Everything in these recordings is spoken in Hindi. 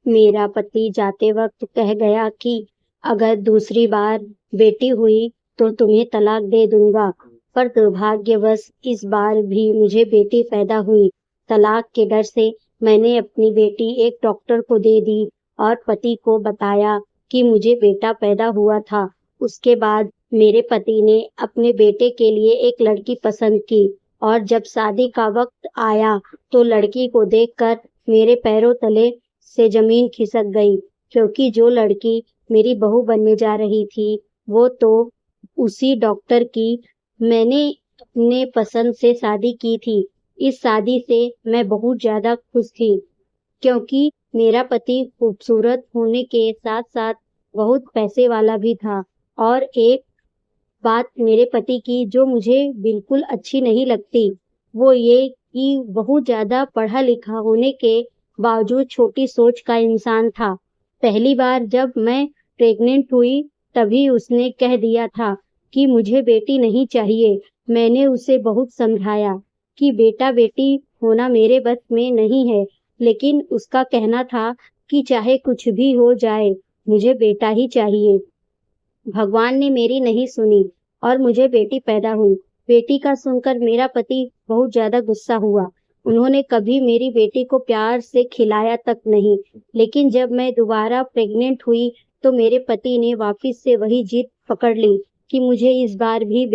मेरा पति जाते वक्त कह गया कि अगर दूसरी बार बेटी हुई तो तुम्हें तलाक दे दूंगा, पर दुर्भाग्यवश इस बार भी मुझे बेटी पैदा हुई। तलाक के डर से मैंने अपनी बेटी एक डॉक्टर को दे दी और पति को बताया कि मुझे बेटा पैदा हुआ था। उसके बाद मेरे पति ने अपने बेटे के लिए एक लड़की पसंद की और जब शादी का वक्त आया तो लड़की को देखकर मेरे पैरों तले से जमीन खिसक गई, क्योंकि जो लड़की मेरी बहू बनने जा रही थी वो तो उसी डॉक्टर की मैंने अपने पसंद से शादी की थी। इस शादी से मैं बहुत ज्यादा खुश थी, क्योंकि मेरा पति खूबसूरत होने के साथ साथ बहुत पैसे वाला भी था। और एक बात मेरे पति की जो मुझे बिल्कुल अच्छी नहीं लगती, वो ये कि बहुत ज्यादा पढ़ा लिखा होने के बावजूद छोटी सोच का इंसान था। पहली बार जब मैं प्रेग्नेंट हुई तभी उसने कह दिया था कि मुझे बेटी नहीं चाहिए। मैंने उसे बहुत समझाया कि बेटा बेटी होना मेरे बस में नहीं है, लेकिन उसका कहना था कि चाहे कुछ भी हो जाए मुझे बेटा ही चाहिए। भगवान ने मेरी नहीं सुनी और मुझे बेटी पैदा हुई। बेटी का सुनकर मेरा पति बहुत ज्यादा गुस्सा हुआ। उन्होंने कभी मेरी बेटी को प्यार से खिलाया तक नहीं। लेकिन जब मैं दोबारा प्रेग्नेंट हुई तो मेरे पति ने वापस से वही जिद पकड़ ली कि मुझे इस बार भी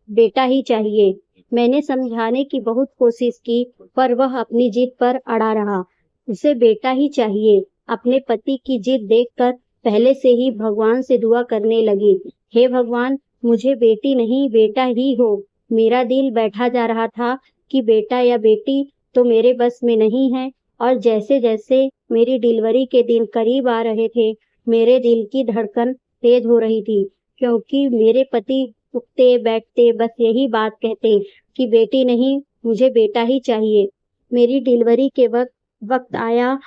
बेटा ही चाहिए। मैंने समझाने की बहुत कोशिश की, पर वह अपनी जिद पर अड़ा रहा। उसे बेटा ही चाहिए। अपने पति की जिद देखकर पहले से ही भगवान से दुआ करने लगी, हे भगवान, मुझे बेटी नहीं बेटा ही हो। मेरा दिल बैठा जा रहा था कि बेटा या बेटी तो मेरे बस में नहीं है। और जैसे जैसे मेरी डिलीवरी के दिन करीब आ रहे थे, मेरे दिल की धड़कन तेज हो रही थी, क्योंकि मेरे पति उठते बैठते बस यही बात कहते कि बेटी नहीं, मुझे बेटा ही चाहिए। मेरी डिलीवरी के वक्त आया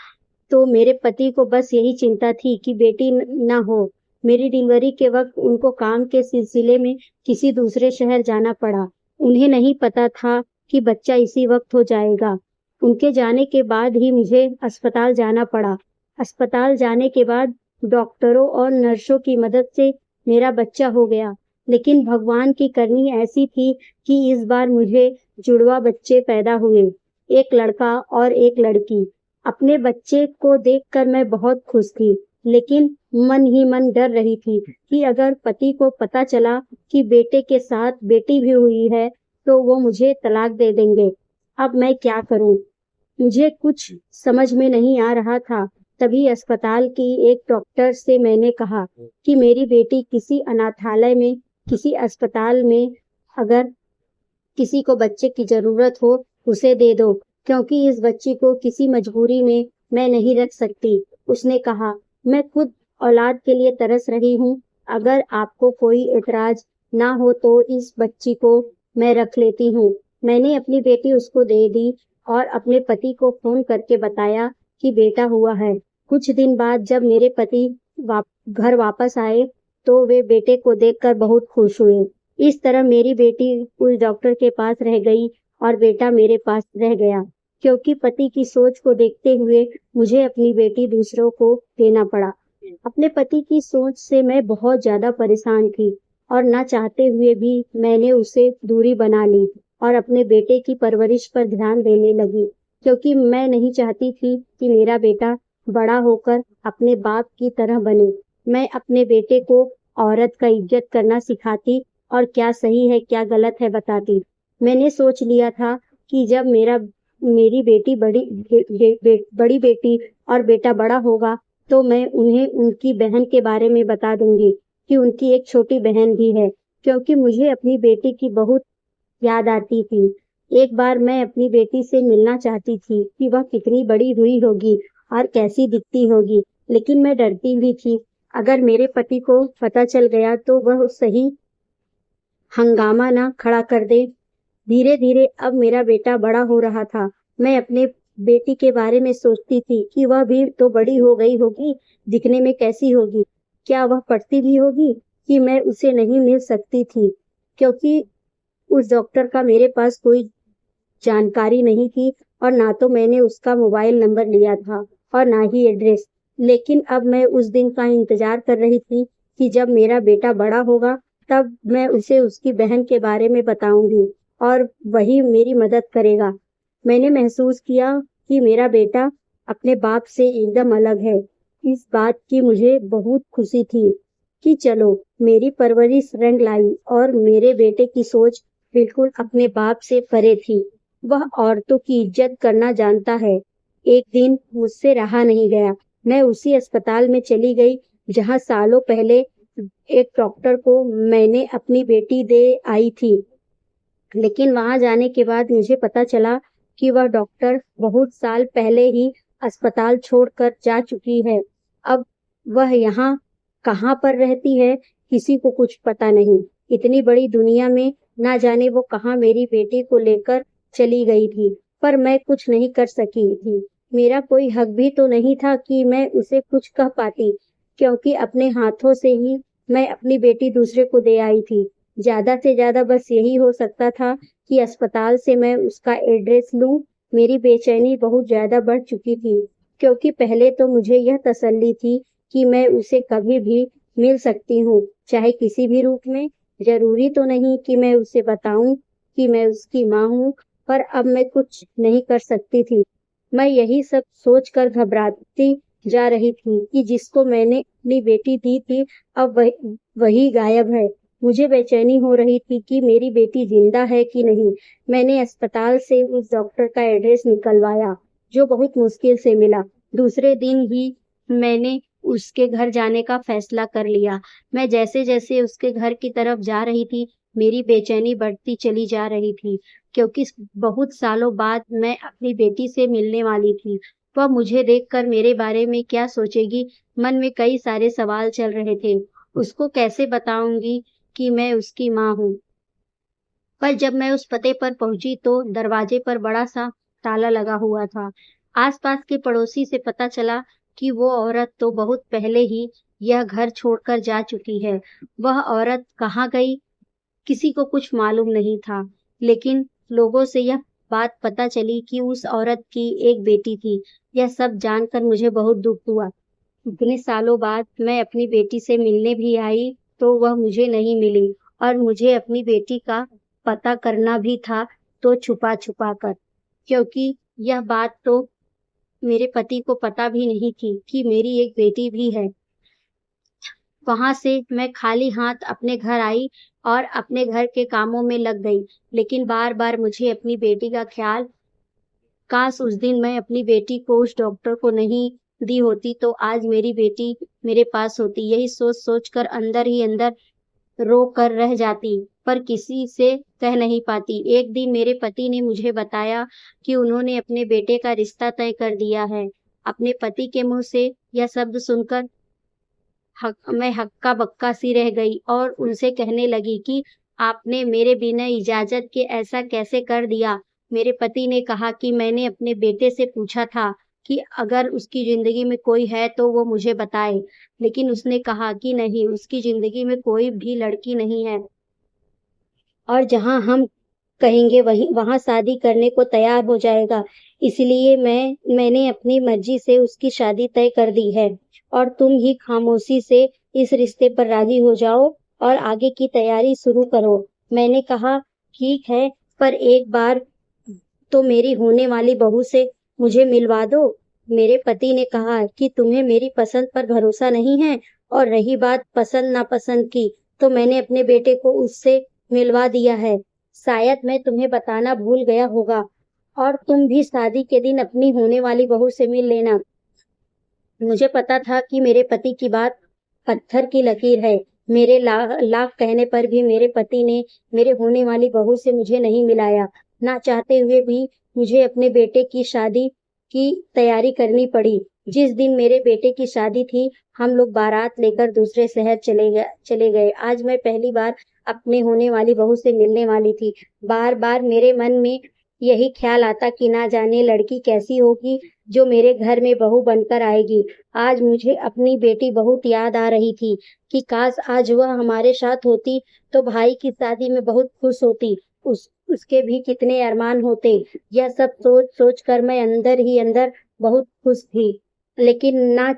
तो मेरे पति को बस यही चिंता थी कि बेटी ना हो। मेरी डिलीवरी के वक्त उनको काम के सिलसिले में किसी दूसरे शहर जाना पड़ा। उन्हें नहीं पता था कि बच्चा इसी वक्त हो जाएगा। उनके जाने के बाद ही मुझे अस्पताल जाना पड़ा। अस्पताल जाने के बाद डॉक्टरों और नर्सों की मदद से मेरा बच्चा हो गया। लेकिन भगवान की करनी ऐसी थी कि इस बार मुझे जुड़वा बच्चे पैदा हुए, एक लड़का और एक लड़की। अपने बच्चे को देखकर मैं बहुत खुश थी, लेकिन मन ही मन डर रही थी कि अगर पति को पता चला कि बेटे के साथ बेटी भी हुई है तो वो मुझे तलाक दे देंगे। अब मैं क्या करूं? मुझे कुछ समझ में नहीं आ रहा था। तभी अस्पताल की एक डॉक्टर से मैंने कहा कि मेरी बेटी किसी अनाथालय में, किसी अस्पताल में अगर किसी को बच्चे की जरूरत हो उसे दे दो, क्योंकि इस बच्ची को किसी मजबूरी में मैं नहीं रख सकती। उसने कहा, मैं खुद औलाद के लिए तरस रही हूँ। अगर आपको कोई एतराज ना हो तो इस बच्ची को मैं रख लेती हूँ। मैंने अपनी बेटी उसको दे दी और अपने पति को फोन करके बताया कि बेटा हुआ है। कुछ दिन बाद जब मेरे पति घर वापस आए तो वे बेटे को देखकर बहुत खुश हुए। इस तरह मेरी बेटी उस डॉक्टर के पास रह गई और बेटा मेरे पास रह गया, क्योंकि पति की सोच को देखते हुए मुझे अपनी बेटी दूसरों को देना पड़ा। अपने पति की सोच से मैं बहुत ज्यादा परेशान थी और ना चाहते हुए भी मैंने उससे दूरी बना ली और अपने बेटे की परवरिश पर ध्यान देने लगी, क्योंकि मैं नहीं चाहती थी कि मेरा बेटा बड़ा होकर अपने बाप की तरह बने। मैं अपने बेटे को औरत का इज्जत करना सिखाती और क्या सही है क्या गलत है बताती। मैंने सोच लिया था कि जब मेरी बेटी बड़ी बेटी और बेटा बड़ा होगा तो मैं उन्हें उनकी बहन के बारे में बता दूंगी कि उनकी एक छोटी बहन भी है, क्योंकि मुझे अपनी बेटी की बहुत याद आती थी। एक बार मैं अपनी बेटी से मिलना चाहती थी कि वह कितनी बड़ी हुई होगी और कैसी दिखती होगी, लेकिन मैं डरती भी थी अगर मेरे पति को पता चल गया तो वह सही हंगामा ना खड़ा कर दे। धीरे धीरे अब मेरा बेटा बड़ा हो रहा था। मैं अपने बेटी के बारे में सोचती थी कि वह भी तो बड़ी हो गई होगी, दिखने में कैसी होगी, क्या वह पढ़ती भी होगी कि मैं उसे नहीं मिल सकती थी, क्योंकि उस डॉक्टर का मेरे पास कोई जानकारी नहीं थी और ना तो मैंने उसका मोबाइल नंबर लिया था। और ना ही एड्रेस। लेकिन अब मैं उस दिन का इंतजार कर रही थी कि जब मेरा बेटा बड़ा होगा तब मैं उसे उसकी बहन के बारे में बताऊंगी और वही मेरी मदद करेगा। मैंने महसूस किया कि मेरा बेटा अपने बाप से एकदम अलग है। इस बात की मुझे बहुत खुशी थी कि चलो मेरी परवरिश रंग लाई और मेरे बेटे की सोच बिल्कुल अपने बाप से परे थी। वह औरतों की इज्जत करना जानता है। एक दिन मुझसे रहा नहीं गया। मैं उसी अस्पताल में चली गई जहां सालों पहले एक डॉक्टर को मैंने अपनी बेटी दे आई थी। लेकिन वहां जाने के बाद मुझे पता चला कि वह डॉक्टर बहुत साल पहले ही अस्पताल छोड़कर जा चुकी है। अब वह यहाँ कहाँ पर रहती है किसी को कुछ पता नहीं। इतनी बड़ी दुनिया में ना जाने वो कहाँ मेरी बेटी को लेकर चली गई थी, पर मैं कुछ नहीं कर सकी थी। मेरा कोई हक भी तो नहीं था कि मैं उसे कुछ कह पाती, क्योंकि अपने हाथों से ही मैं अपनी बेटी दूसरे को दे आई थी। ज्यादा से ज्यादा बस यही हो सकता था कि अस्पताल से मैं उसका एड्रेस लूं। मेरी बेचैनी बहुत ज्यादा बढ़ चुकी थी, क्योंकि पहले तो मुझे यह तसल्ली थी कि मैं उसे कभी भी मिल सकती हूँ, चाहे किसी भी रूप में। जरूरी तो नहीं कि मैं उसे बताऊं कि मैं उसकी माँ हूँ, पर अब मैं कुछ नहीं कर सकती थी। मैं यही सब सोचकर घबराती जा रही थी कि जिसको मैंने अपनी बेटी दी थी अब वही गायब है। मुझे बेचैनी हो रही थी कि मेरी बेटी जिंदा है कि नहीं। मैंने अस्पताल से उस डॉक्टर का एड्रेस निकलवाया, जो बहुत मुश्किल से मिला। दूसरे दिन ही मैंने उसके घर जाने का फैसला कर लिया। मैं जैसे जैसे उसके घर की तरफ जा रही थी, मेरी बेचैनी बढ़ती चली जा रही थी, क्योंकि बहुत सालों बाद मैं अपनी बेटी से मिलने वाली थी। वह मुझे देखकर मेरे बारे में क्या सोचेगी, मन में कई सारे सवाल चल रहे थे। उसको कैसे बताऊंगी कि मैं उसकी माँ हूँ। पर जब मैं उस पते पर पहुंची तो दरवाजे पर बड़ा सा ताला लगा हुआ था। आसपास के पड़ोसी से पता चला कि वो औरत तो बहुत पहले ही यह घर छोड़कर जा चुकी है। वह औरत कहाँ गई किसी को कुछ मालूम नहीं था, लेकिन लोगों से यह बात पता चली कि उस औरत की एक बेटी थी। यह सब जानकर मुझे बहुत दुख हुआ। इतने सालों बाद मैं अपनी बेटी से मिलने भी आई तो वह मुझे नहीं मिली, और मुझे अपनी बेटी का पता करना भी था, तो छुपा छुपा कर, क्योंकि यह बात तो मेरे पति को पता भी नहीं थी कि मेरी एक बेटी भी है। वहां से मैं खाली हाथ अपने घर आई और अपने घर के कामों में लग गई। लेकिन बार बार मुझे अपनी बेटी का ख्याल, काश उस दिन मैं अपनी बेटी को उस डॉक्टर को नहीं दी होती तो आज मेरी बेटी मेरे पास होती। यही सोच सोच कर अंदर ही अंदर रो कर रह जाती, पर किसी से कह नहीं पाती। एक दिन मेरे पति ने मुझे बताया कि उन्होंने अपने बेटे का रिश्ता तय कर दिया है। अपने पति के मुंह से यह शब्द सुनकर मैं हक्का बक्का सी रह गई और उनसे कहने लगी कि आपने मेरे बिना इजाजत के ऐसा कैसे कर दिया। मेरे पति ने कहा कि मैंने अपने बेटे से पूछा था कि अगर उसकी जिंदगी में कोई है तो वो मुझे बताए, लेकिन उसने कहा कि नहीं, उसकी जिंदगी में कोई भी लड़की नहीं है और जहां हम कहेंगे वहीं वहां शादी करने को तैयार हो जाएगा। इसलिए मैंने अपनी मर्जी से उसकी शादी तय कर दी है और तुम ही खामोशी से इस रिश्ते पर राजी हो जाओ और आगे की तैयारी शुरू करो। मैंने कहा ठीक है, पर एक बार तो मेरी होने वाली बहू से मुझे मिलवा दो। मेरे पति ने कहा कि तुम्हें मेरी पसंद पर भरोसा नहीं है, और रही बात पसंद नापसंद की, तो मैंने अपने बेटे को उससे मिलवा दिया है। शायद मैं तुम्हें बताना भूल गया होगा, और तुम भी शादी के दिन अपनी होने वाली बहू से मिल लेना। मुझे पता था कि मेरे पति की बात पत्थर की लकीर है। मेरे लाख कहने पर भी मेरे पति ने मेरे होने वाली बहू से मुझे नहीं मिलाया। ना चाहते हुए भी मुझे अपने बेटे की शादी की तैयारी करनी पड़ी। जिस दिन मेरे बेटे की शादी थी, हम लोग बारात लेकर दूसरे शहर चले गए। आज मैं पहली बार अपने होने वाली बहू से मिलने वाली थी। बार बार मेरे मन में यही ख्याल आता कि ना जाने लड़की कैसी होगी जो मेरे घर में बहू बनकर आएगी। आज मुझे अपनी बेटी बहुत याद आ रही थी कि काश आज वह हमारे साथ होती तो भाई की शादी में बहुत खुश होती। उसके भी कितने अरमान होते। यह सब सोच सोच कर मैं अंदर ही अंदर बहुत खुश थी। लेकिन ना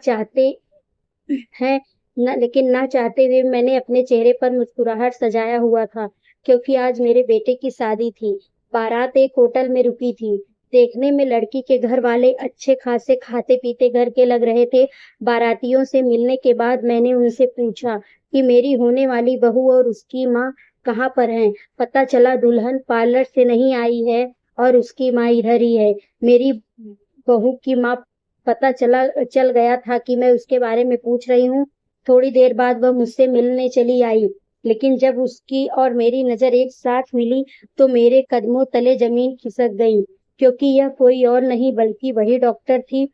चाहते हुए मैंने अपने चेहरे पर मुस्कुराहट सजाया हुआ था, क्योंकि आज मेरे बेटे की शादी थी। बारात एक होटल में रुकी थी। देखने में लड़की के घर वाले अच्छे खासे खाते पीते घर के लग रहे थे। बारातियों से मिलने के बाद मैंने उनसे पूछा कि मेरी होने वाली बहू और उसकी माँ कहाँ पर हैं। पता चला दुल्हन पार्लर से नहीं आई है और उसकी माँ इधर ही है। मेरी बहू की माँ चल गया था कि मैं उसके बारे में पूछ रही हूँ। थोड़ी देर बाद वह मुझसे मिलने चली आई, लेकिन जब उसकी और मेरी नजर एक साथ मिली तो मेरे कदमों तले जमीन खिसक गई, क्योंकि यह कोई और नहीं बल्कि वही डॉक्टर थी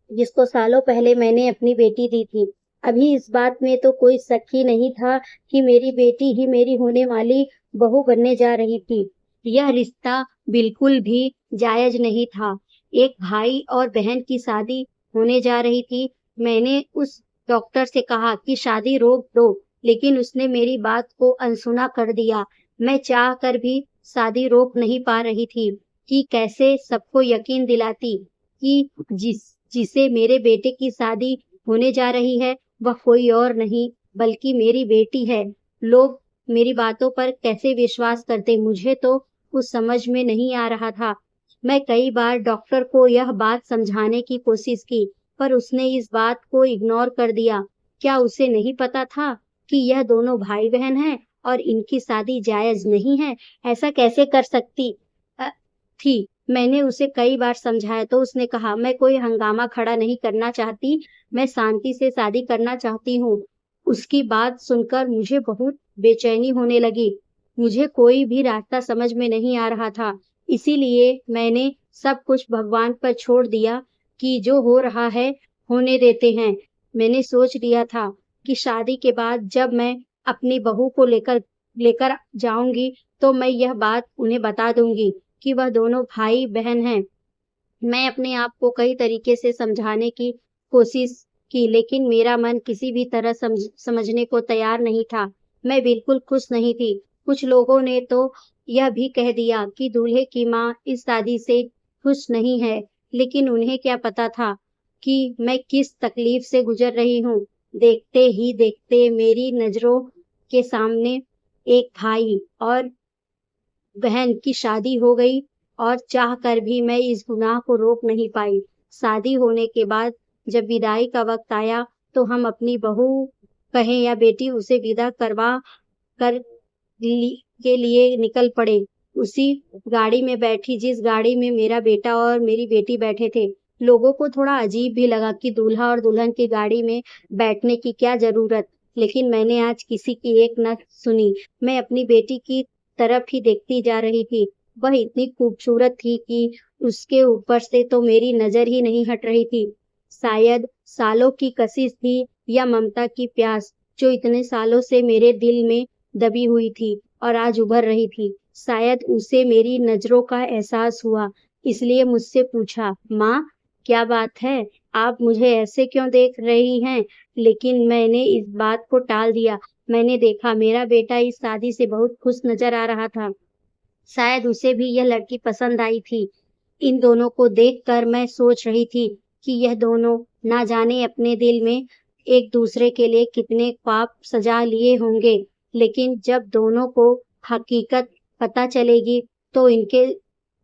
जिसको सालों पहले मैंने अपनी बेटी दी थी। अभी इस बात में तो कोई शक ही नहीं था कि मेरी बेटी ही मेरी होने वाली बहू बनने जा रही थी। यह रिश्ता बिल्कुल भी जायज नहीं था। एक भाई और बहन की शादी होने जा रही थी। मैंने उस डॉक्टर से कहा कि शादी रोक दो, लेकिन उसने मेरी बात को अनसुना कर दिया। मैं चाह कर भी शादी रोक नहीं पा रही थी कि कैसे सबको यकीन दिलाती कि जिसे मेरे बेटे की शादी होने जा रही है वह कोई और नहीं बल्कि मेरी बेटी है। लोग मेरी बातों पर कैसे विश्वास करते, मुझे तो कुछ समझ में नहीं आ रहा था। मैं कई बार डॉक्टर को यह बात समझाने की कोशिश की, पर उसने इस बात को इग्नोर कर दिया। क्या उसे नहीं पता था कि यह दोनों भाई बहन हैं और इनकी शादी जायज नहीं है? ऐसा कैसे कर सकती थी। मैंने उसे कई बार समझाया तो उसने कहा, मैं कोई हंगामा खड़ा नहीं करना चाहती, मैं शांति से शादी करना चाहती हूँ। उसकी बात सुनकर मुझे बहुत बेचैनी होने लगी। मुझे कोई भी रास्ता समझ में नहीं आ रहा था। इसीलिए मैंने सब कुछ भगवान पर छोड़ दिया कि जो हो रहा है होने देते हैं। मैंने सोच लिया था कि शादी के बाद जब मैं अपनी बहू को लेकर लेकर जाऊंगी तो मैं यह बात उन्हें बता दूंगी कि वह दोनों भाई बहन हैं। मैं अपने आप को कई तरीके से समझाने की कोशिश की, लेकिन मेरा मन किसी भी तरह समझने को तैयार नहीं था। मैं बिल्कुल खुश नहीं थी। कुछ लोगों ने तो यह भी कह दिया कि दूल्हे की माँ इस शादी से खुश नहीं है, लेकिन उन्हें क्या पता था कि मैं किस तकलीफ से गुजर रही हूँ। देखते ही देखते मेरी नजरों के सामने एक भाई और बहन की शादी हो गई और चाह कर भी मैं इस गुनाह को रोक नहीं पाई। शादी होने के बाद जब विदाई का वक्त आया तो हम अपनी बहू कहें या बेटी उसे विदा करवा कर के लिए निकल पड़े। उसी गाड़ी में बैठी जिस गाड़ी में मेरा बेटा और मेरी बेटी बैठे थे। लोगों को थोड़ा अजीब भी लगा कि दूल्हा और दुल्हन की गाड़ी में बैठने की क्या जरूरत, लेकिन मैंने आज किसी की एक न सुनी। मैं अपनी बेटी की तरफ ही देखती जा रही थी। वह इतनी खूबसूरत थी कि उसके ऊपर से तो मेरी नजर ही नहीं हट रही थी। शायद सालों की कशिश थी या ममता की प्यास जो इतने सालों से मेरे दिल में दबी हुई थी और आज उभर रही थी। शायद उसे मेरी नजरों का एहसास हुआ, इसलिए मुझसे पूछा, माँ क्या बात है, आप मुझे ऐसे क्यों देख रही हैं? लेकिन मैंने इस बात को टाल दिया। मैंने देखा मेरा बेटा इस शादी से बहुत खुश नजर आ रहा था। शायद उसे भी यह लड़की पसंद आई थी। इन दोनों को देखकर मैं सोच रही थी कि यह दोनों ना जाने अपने दिल में एक दूसरे के लिए कितने पाप सजा लिए होंगे, लेकिन जब दोनों को हकीकत पता चलेगी तो इनके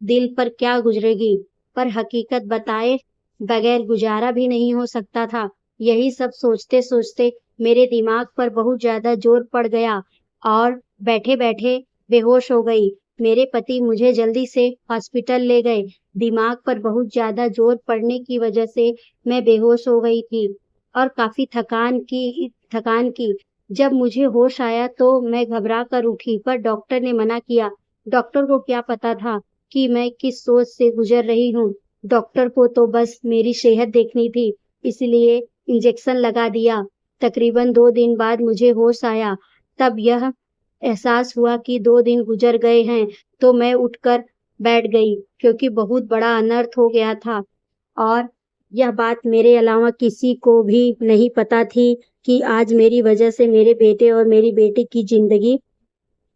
दिल पर क्या गुजरेगी। पर हकीकत बताए बगैर गुजारा भी नहीं हो सकता था। यही सब सोचते सोचते मेरे दिमाग पर बहुत ज्यादा जोर पड़ गया और बैठे बैठे बेहोश हो गई। मेरे पति मुझे जल्दी से हॉस्पिटल ले गए। दिमाग पर बहुत ज्यादा जोर पड़ने की वजह से मैं बेहोश हो गई थी और काफी थकान की। जब मुझे होश आया तो मैं घबरा कर उठी, पर डॉक्टर ने मना किया। डॉक्टर को क्या पता था कि मैं किस सोच से गुजर रही हूँ। डॉक्टर को तो बस मेरी सेहत देखनी थी, इसलिए इंजेक्शन लगा दिया। तकरीबन 2 दिन बाद मुझे होश आया। तब यह एहसास हुआ कि 2 दिन गुजर गए हैं, तो मैं उठकर बैठ गई, क्योंकि बहुत बड़ा अनर्थ हो गया था और यह बात मेरे अलावा किसी को भी नहीं पता थी कि आज मेरी वजह से मेरे बेटे और मेरी बेटी की जिंदगी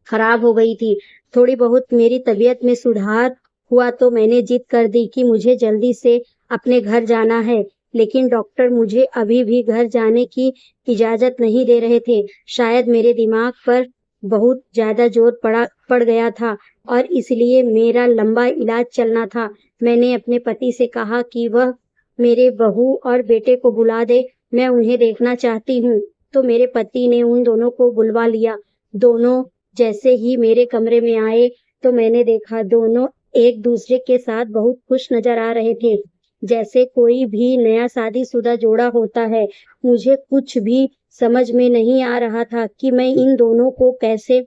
खराब हो गई थी। थोड़ी बहुत मेरी तबीयत में सुधार हुआ तो मैंने जिद कर दी कि मुझे जल्दी से अपने घर जाना है, लेकिन डॉक्टर मुझे अभी भी घर जाने की इजाजत नहीं दे रहे थे। शायद मेरे दिमाग पर बहुत ज्यादा जोर पड़ गया था और इसलिए मेरा लंबा इलाज चलना था। मैंने अपने पति से कहा कि वह मेरे बहू और बेटे को बुला दे, मैं उन्हें देखना चाहती हूँ। तो मेरे पति ने उन दोनों को बुलवा लिया। दोनों जैसे ही मेरे कमरे में आए तो मैंने देखा दोनों एक दूसरे के साथ बहुत खुश नजर आ रहे थे, जैसे कोई भी नया शादीशुदा जोड़ा होता है। मुझे कुछ भी समझ में नहीं आ रहा था कि मैं इन दोनों को कैसे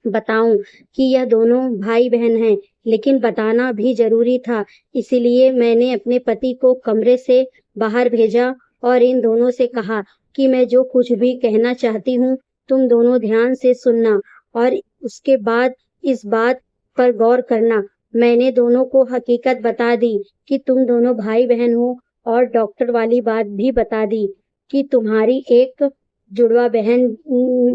बताऊं कि यह दोनों भाई बहन हैं, लेकिन बताना भी जरूरी था। इसीलिए मैंने अपने पति को कमरे से बाहर भेजा और इन दोनों से कहा कि मैं जो कुछ भी कहना चाहती हूँ तुम दोनों ध्यान से सुनना और उसके बाद इस बात पर गौर करना। मैंने दोनों को हकीकत बता दी कि तुम दोनों भाई बहन हो और डॉक्टर वाली बात भी बता दी कि तुम्हारी एक जुड़वा बहन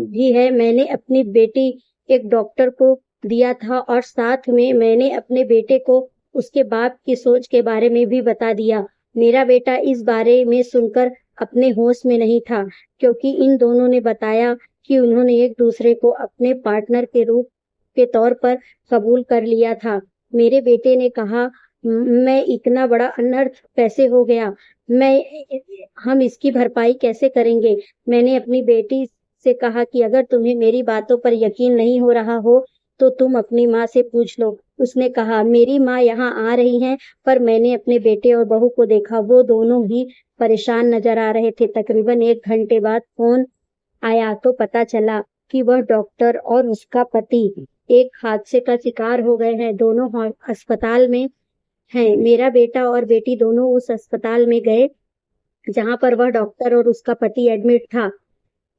भी है। मैंने अपनी बेटी एक डॉक्टर को दिया था और साथ में मैंने अपने बेटे को उसके बाप की सोच के बारे में भी बता दिया। मेरा बेटा इस बारे में सुनकर अपने होश में नहीं था, क्योंकि इन दोनों ने बताया कि उन्होंने एक दूसरे को अपने पार्टनर के रूप के तौर पर कबूल कर लिया था। मेरे बेटे ने कहा, मैं इतना बड़ा अनर्थ कैसे हो गया, हम इसकी भरपाई कैसे करेंगे। मैंने अपनी बेटी से कहा कि अगर तुम्हें मेरी बातों पर यकीन नहीं हो रहा हो तो तुम अपनी माँ से पूछ लो। उसने कहा, मेरी माँ यहाँ आ रही हैं, पर मैंने अपने बेटे और बहू को देखा, वो दोनों ही परेशान नजर आ रहे थे। तकरीबन 1 घंटे बाद फोन आया तो पता चला कि वह डॉक्टर और उसका पति एक हादसे का शिकार हो गए हैं। दोनों अस्पताल में हैं। मेरा बेटा और बेटी दोनों उस अस्पताल में गए जहां पर वह डॉक्टर और उसका पति एडमिट था।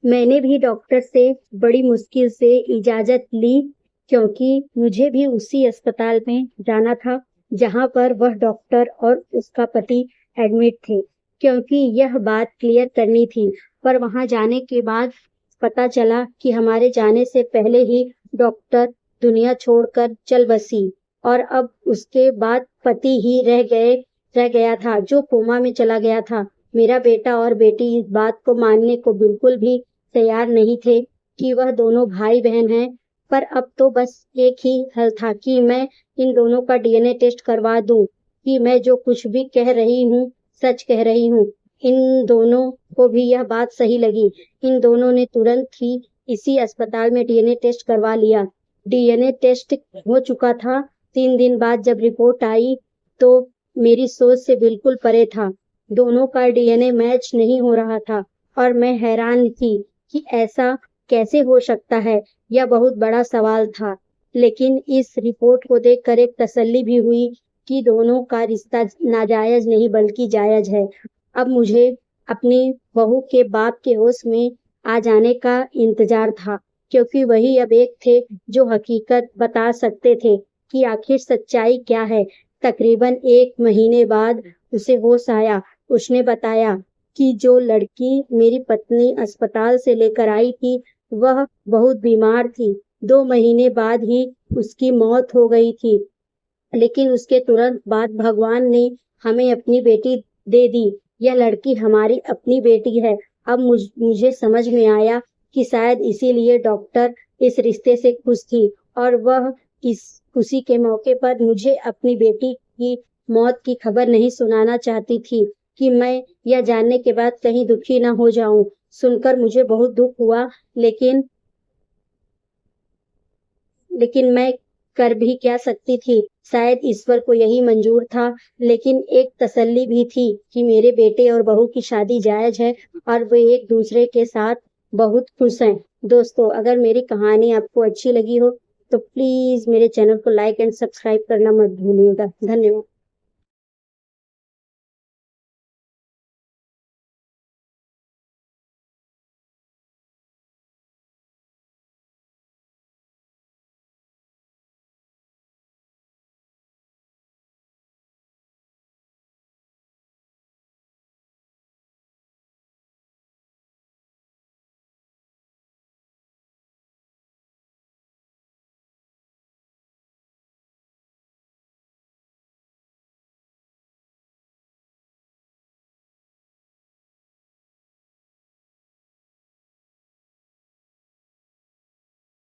मैंने भी डॉक्टर से बड़ी मुश्किल से इजाजत ली, क्योंकि मुझे भी उसी अस्पताल में जाना था जहां पर वह डॉक्टर और उसका पति एडमिट थे, क्योंकि यह बात क्लियर करनी थी। पर वहां जाने के बाद पता चला कि हमारे जाने से पहले ही डॉक्टर दुनिया छोड़कर चल बसी और अब उसके बाद पति ही रह गया था, जो कोमा में चला गया था। मेरा बेटा और बेटी इस बात को मानने को बिल्कुल भी तैयार नहीं थे कि वह दोनों भाई बहन हैं, पर अब तो बस एक ही हल था कि मैं इन दोनों का डीएनए टेस्ट करवा दूं कि मैं जो कुछ भी कह रही हूँ सच कह रही हूँ। इन दोनों को भी यह बात सही लगी। इन दोनों ने तुरंत ही इसी अस्पताल में डीएनए टेस्ट करवा लिया। डीएनए टेस्ट हो चुका था। 3 दिन बाद जब रिपोर्ट आई तो मेरी सोच से बिल्कुल परे था। दोनों का डीएनए मैच नहीं हो रहा था और मैं हैरान थी कि ऐसा कैसे हो सकता है। यह बहुत बड़ा सवाल था, लेकिन इस रिपोर्ट को देखकर एक तसल्ली भी हुई कि दोनों का रिश्ता नाजायज नहीं बल्कि जायज है। अब मुझे अपनी बहू के बाप के होश में आ जाने का इंतजार था, क्योंकि वही अब एक थे जो हकीकत बता सकते थे कि आखिर सच्चाई क्या है। तकरीबन 1 महीने बाद उसे होश आया। उसने बताया कि जो लड़की मेरी पत्नी अस्पताल से लेकर आई थी वह बहुत बीमार थी। 2 महीने बाद ही उसकी मौत हो गई थी, लेकिन उसके तुरंत बाद भगवान ने हमें अपनी बेटी दे दी। यह लड़की हमारी अपनी बेटी है। अब मुझे समझ में आया कि शायद इसीलिए डॉक्टर इस रिश्ते से खुश थी और वह इस खुशी के मौके पर मुझे अपनी बेटी की मौत की खबर नहीं सुनाना चाहती थी कि मैं यह जानने के बाद कहीं दुखी न हो जाऊं। सुनकर मुझे बहुत दुख हुआ, लेकिन मैं कर भी क्या सकती थी। शायद ईश्वर को यही मंजूर था, लेकिन एक तसल्ली भी थी कि मेरे बेटे और बहू की शादी जायज है और वे एक दूसरे के साथ बहुत खुश हैं। दोस्तों, अगर मेरी कहानी आपको अच्छी लगी हो तो प्लीज मेरे चैनल को लाइक एंड सब्सक्राइब करना मत भूलिएगा। धन्यवाद।